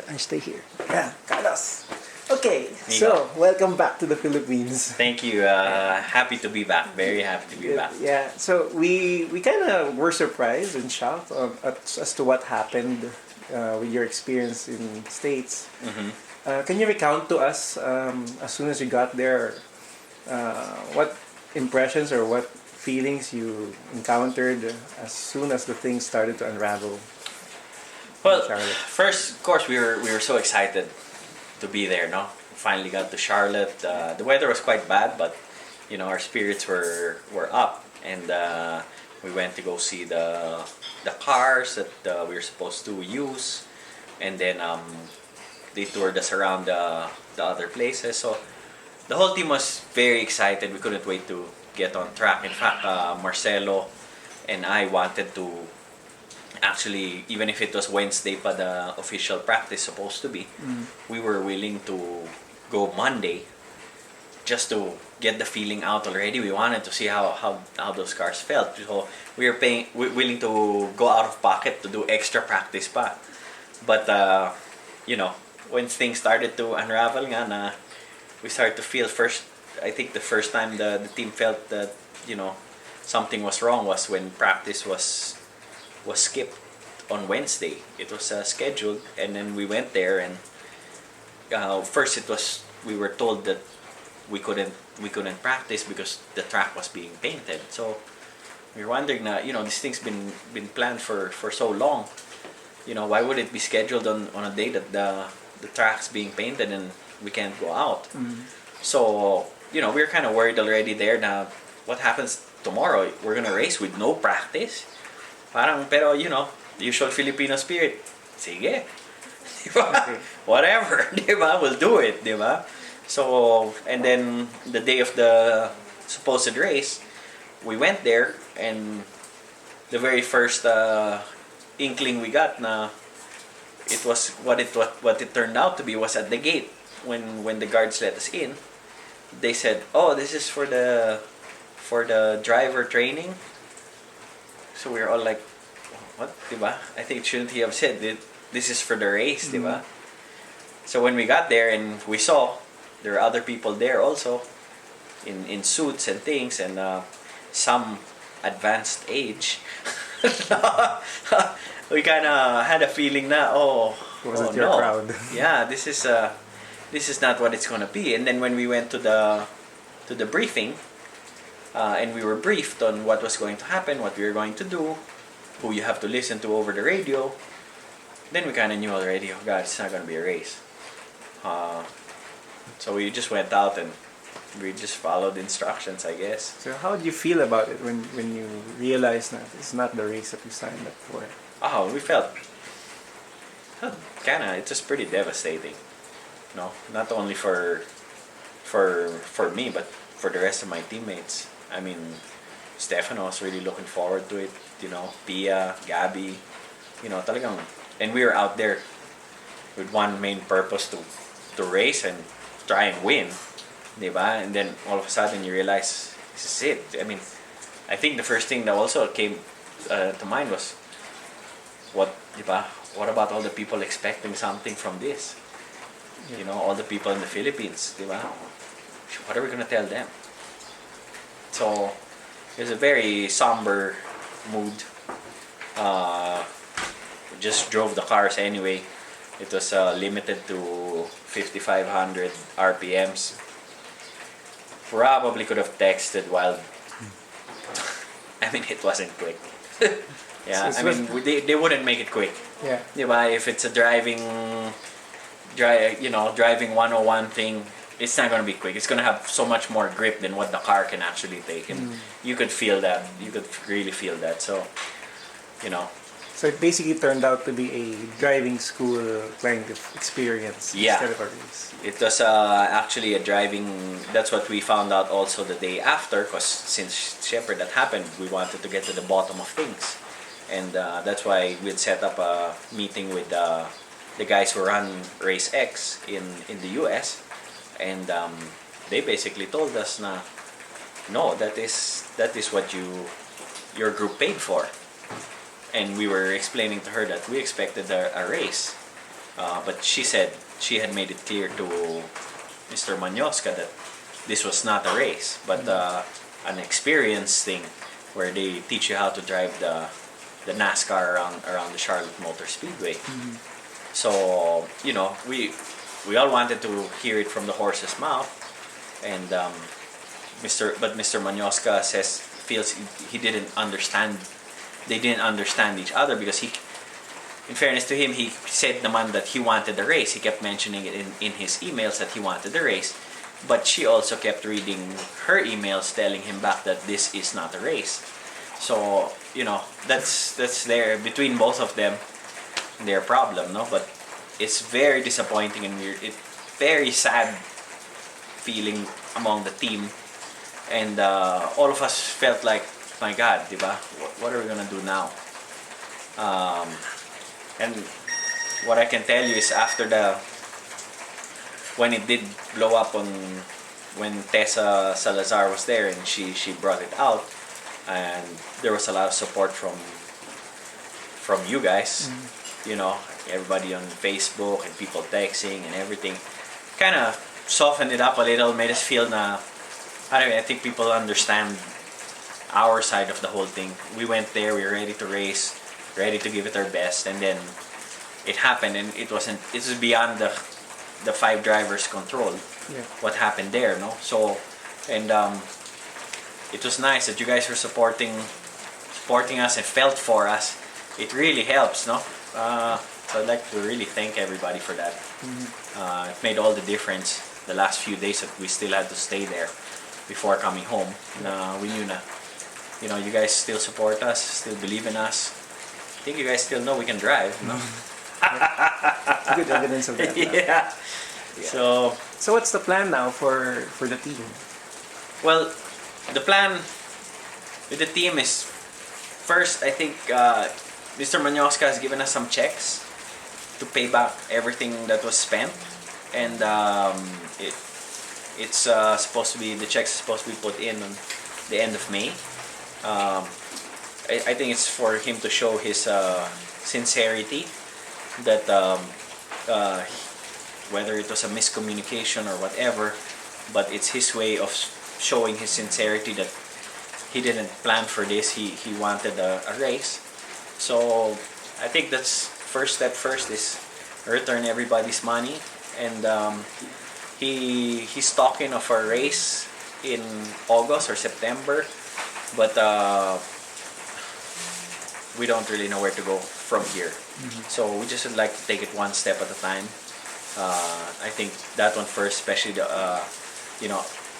I stay here. Yeah, Carlos. Okay, so welcome back to the Philippines. Thank you. Happy to be back. Very happy to be back. Yeah, so we kind of were surprised and shocked as to what happened with your experience in States. Mm-hmm. Can you recount to us as soon as you got there, what impressions or what feelings you encountered as soon as the things started to unravel? Well, Charlotte. first, of course, we were so excited to be there. No, finally got to Charlotte. The weather was quite bad, but our spirits were up, and we went to go see the cars that we were supposed to use, and then they toured us around the other places. So the whole team was very excited. We couldn't wait to get on track. In fact, Marcelo and I wanted to actually, even if it was Wednesday pa the official practice supposed to be, we were willing to go Monday just to get the feeling out already. We wanted to see how those cars felt. So we were willing to go out of pocket to do extra practice pa. But when things started to unravel nga, we started to feel first. I think the first time the team felt that something was wrong was when practice was skipped on Wednesday. It was scheduled, and then we went there, and first we were told that we couldn't practice because the track was being painted. So we were wondering this thing's been planned for so long. Why would it be scheduled on a day that the track's being painted and we can't go out? So we were kind of worried already there. Now what happens tomorrow? We're gonna race with no practice. Pero the usual Filipino spirit, sige, diba? Whatever, diba? We'll do it, diba? So, and then the day of the supposed race, we went there, and the very first inkling we got na it was what it turned out to be was at the gate when the guards let us in. They said, "Oh, this is for the driver training." So we were all like, what, diba? I think shouldn't he have said that this is for the race, diba? So when we got there and we saw there were other people there also in suits and things, and some advanced age, we kind of had a feeling na Was it your no, crowd? yeah, this is not what it's gonna be. And then when we went to the briefing, and we were briefed on what was going to happen, what we were going to do, who you have to listen to over the radio, then we kind of knew already, oh God, it's not going to be a race. So we just went out and we just followed instructions, I guess. So how did you feel about it when you realized that it's not the race that you signed up for? Oh, we felt it was pretty devastating. No, not only for me, but for the rest of my teammates. I mean, Stefano was really looking forward to it. Pia, Gabby, talagang, and we were out there with one main purpose to race and try and win, diba? And then all of a sudden you realize this is it. I mean, I think the first thing that also came to mind was what about all the people expecting something from this? Yeah. All the people in the Philippines, diba? What are we gonna tell them? So it was a very somber mood. We just drove the cars anyway. It was limited to 5,500 RPMs. Probably could have texted while. I mean, it wasn't quick. Yeah, So I mean, they wouldn't make it quick. Yeah. Diba? If it's a driving 101 thing, it's not going to be quick. It's going to have so much more grip than what the car can actually take. And you could feel that. You could really feel that. So, So it basically turned out to be a driving school kind of experience instead of a race. It was actually a driving. That's what we found out also the day after, because since Shepherd that happened, we wanted to get to the bottom of things. And that's why we'd set up a meeting with the guys who run Race X in the US. And they basically told us na, no, that is what your group paid for. And we were explaining to her that we expected a race. But she said she had made it clear to Mr. Manyoska that this was not a race, but an experience thing where they teach you how to drive the NASCAR around the Charlotte Motor Speedway. So we all wanted to hear it from the horse's mouth, and Mr. Manyoska feels he didn't understand. They didn't understand each other because in fairness to him, he said naman that he wanted the race. He kept mentioning it in his emails that he wanted the race. But she also kept reading her emails telling him back that this is not a race. So, that's there between both of them, their problem, no? But it's very disappointing and weird. It's very sad feeling among the team. And all of us felt like, my God, diba? What are we gonna do now? And what I can tell you is when it did blow up when Tessa Salazar was there and she brought it out, and there was a lot of support from you guys, everybody on Facebook and people texting and everything, kind of softened it up a little, made us feel I think people understand our side of the whole thing. We went there, we were ready to race, ready to give it our best, and then it happened, and it was beyond the 5 drivers' control. Yeah. What happened there, no? So, and it was nice that you guys were supporting us and felt for us. It really helps, no? So I'd like to really thank everybody for that. It made all the difference the last few days that we still had to stay there before coming home. We knew you guys still support us, still believe in us. I think you guys still know we can drive, no? Good evidence of that. Yeah. So what's the plan now for the team? Well, the plan with the team is first, I think Mr. Manyoska has given us some checks to pay back everything that was spent, and it's supposed to be, the checks are supposed to be put in on the end of May. I think it's for him to show his sincerity that whether it was a miscommunication or whatever, but it's his way of showing his sincerity that he didn't plan for this. He wanted a race. So I think that's first step first is return everybody's money, and he's talking of a race in August or September, but we don't really know where to go from here. So we just would like to take it one step at a time. I think that one first, especially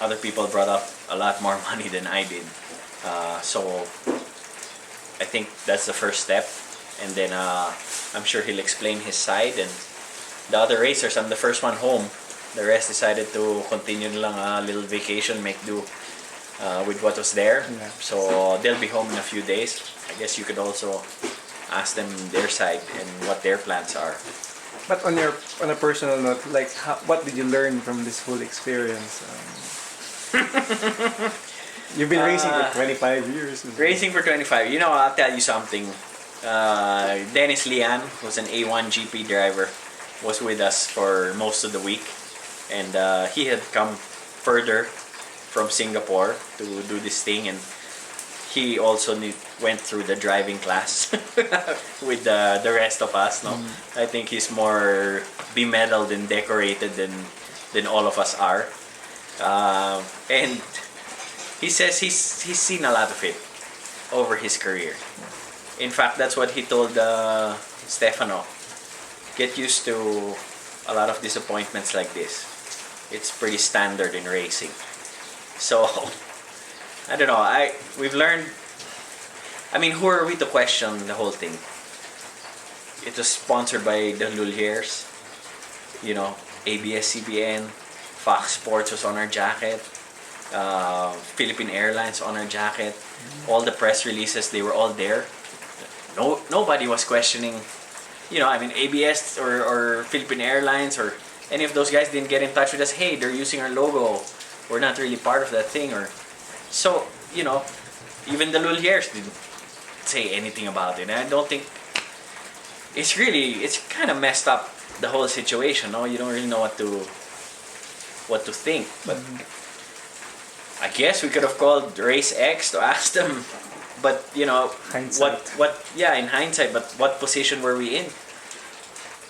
other people brought up a lot more money than I did. So I think that's the first step, and then I'm sure he'll explain his side. And the other racers, I'm the first one home. The rest decided to continue lang a little vacation, make do with what was there. Yeah. So they'll be home in a few days. I guess you could also ask them their side and what their plans are. But on a personal note, like what did you learn from this whole experience? You've been racing for 25 years. Racing for 25. I'll tell you something. Dennis Lian, who's an A1 GP driver, was with us for most of the week, and he had come further from Singapore to do this thing, and he also went through the driving class with the rest of us. No, I think he's more bemedaled and decorated than all of us are, and he says he's seen a lot of it over his career. In fact, that's what he told Stefano. Get used to a lot of disappointments like this. It's pretty standard in racing. So, I don't know. We've learned. I mean, who are we to question the whole thing? It was sponsored by the Luliers. ABS-CBN, Fox Sports was on our jacket. Philippine Airlines on our jacket. All the press releases, they were all there. Nobody was questioning. ABS or Philippine Airlines or any of those guys didn't get in touch with us. Hey, they're using our logo. We're not really part of that thing. So, even the Luliers didn't say anything about it. And I don't think it's kind of messed up the whole situation. No, you don't really know what to think. But I guess we could have called Race X to ask them. But Hindsight. what yeah, in hindsight, but what position were we in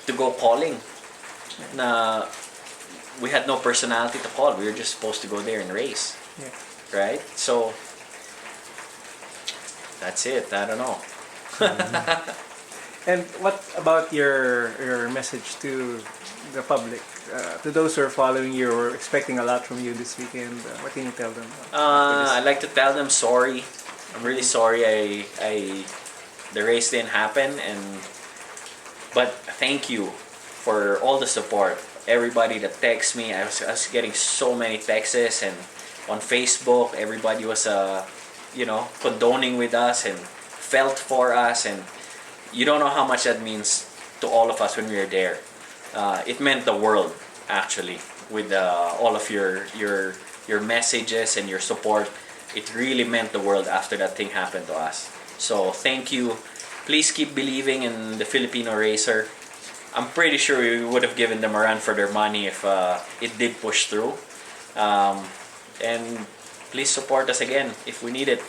to go calling? Na we had no personality to call. We were just supposed to go there and race, Yeah. right? So that's it. I don't know. And what about your message to the public, to those who are following you or expecting a lot from you this weekend? What can you tell them? I'd like to tell them sorry. I'm really sorry. The race didn't happen, but thank you for all the support. Everybody that texts me, I was getting so many texts, and on Facebook, everybody was condoning with us and felt for us, and you don't know how much that means to all of us when we were there. It meant the world, actually, with all of your messages and your support. It really meant the world after that thing happened to us. So thank you. Please keep believing in the Filipino racer. I'm pretty sure we would have given them a run for their money if it did push through. And please support us again if we need it.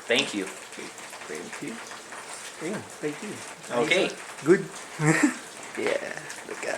Thank you. Thank you. Yeah, thank you. Okay. Good. Yeah, look